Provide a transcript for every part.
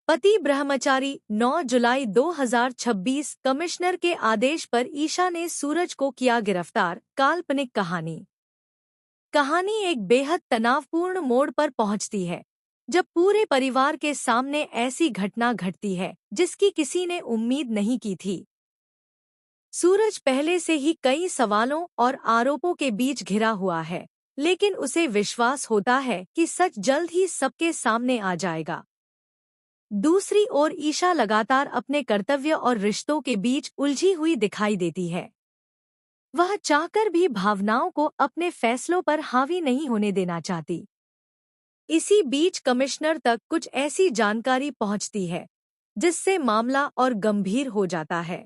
पति ब्रह्मचारी 9 जुलाई 2026 कमिश्नर के आदेश पर ईशा ने सूरज को किया गिरफ्तार। काल्पनिक कहानी एक बेहद तनावपूर्ण मोड़ पर पहुंचती है जब पूरे परिवार के सामने ऐसी घटना घटती है जिसकी किसी ने उम्मीद नहीं की थी। सूरज पहले से ही कई सवालों और आरोपों के बीच घिरा हुआ है, लेकिन उसे विश्वास होता है कि सच जल्द ही सबके सामने आ जाएगा। दूसरी ओर ईशा लगातार अपने कर्तव्य और रिश्तों के बीच उलझी हुई दिखाई देती है। वह चाहकर भी भावनाओं को अपने फैसलों पर हावी नहीं होने देना चाहती। इसी बीच कमिश्नर तक कुछ ऐसी जानकारी पहुंचती है जिससे मामला और गंभीर हो जाता है।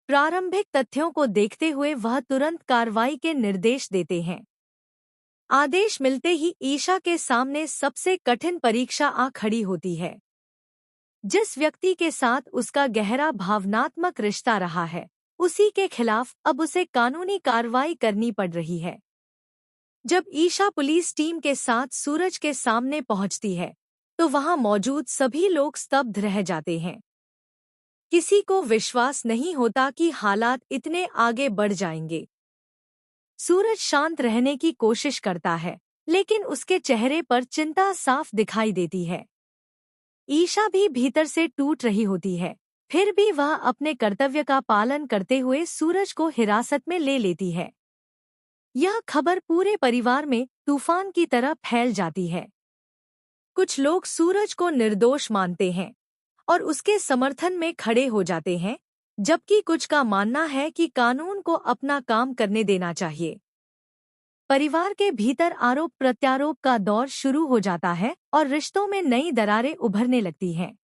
प्रारंभिक तथ्यों को देखते हुए वह तुरंत कार्रवाई के निर्देश देते हैं। आदेश मिलते ही ईशा के सामने सबसे कठिन परीक्षा आ खड़ी होती है। जिस व्यक्ति के साथ उसका गहरा भावनात्मक रिश्ता रहा है, उसी के खिलाफ अब उसे कानूनी कार्रवाई करनी पड़ रही है। जब ईशा पुलिस टीम के साथ सूरज के सामने पहुंचती है, तो वहां मौजूद सभी लोग स्तब्ध रह जाते हैं। किसी को विश्वास नहीं होता कि हालात इतने आगे बढ़ जाएंगे। सूरज शांत रहने की कोशिश करता है, लेकिन उसके चेहरे पर चिंता साफ दिखाई देती है। ईशा भी भीतर से टूट रही होती है, फिर भी वह अपने कर्तव्य का पालन करते हुए सूरज को हिरासत में ले लेती है। यह खबर पूरे परिवार में तूफान की तरह फैल जाती है। कुछ लोग सूरज को निर्दोष मानते हैं और उसके समर्थन में खड़े हो जाते हैं, जबकि कुछ का मानना है कि कानून को अपना काम करने देना चाहिए। परिवार के भीतर आरोप प्रत्यारोप का दौर शुरू हो जाता है और रिश्तों में नई दरारें उभरने लगती हैं।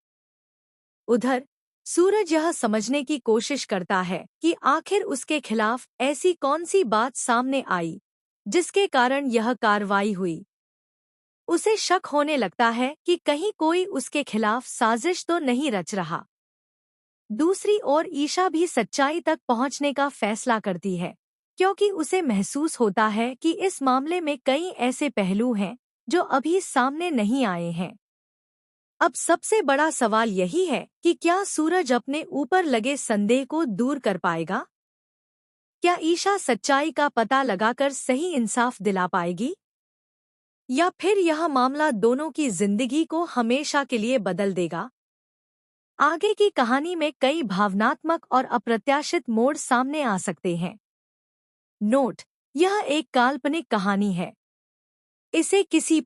उधर सूरज यह समझने की कोशिश करता है कि आखिर उसके खिलाफ ऐसी कौन सी बात सामने आई जिसके कारण यह कार्रवाई हुई। उसे शक होने लगता है कि कहीं कोई उसके खिलाफ साजिश तो नहीं रच रहा। दूसरी ओर ईशा भी सच्चाई तक पहुंचने का फैसला करती है, क्योंकि उसे महसूस होता है कि इस मामले में कई ऐसे पहलू हैं जो अभी सामने नहीं आए हैं। अब सबसे बड़ा सवाल यही है कि क्या सूरज अपने ऊपर लगे संदेह को दूर कर पाएगा? क्या ईशा सच्चाई का पता लगाकर सही इंसाफ दिला पाएगी? या फिर यह मामला दोनों की जिंदगी को हमेशा के लिए बदल देगा? आगे की कहानी में कई भावनात्मक और अप्रत्याशित मोड़ सामने आ सकते हैं। नोट: यह एक काल्पनिक कहानी है। इसे किसी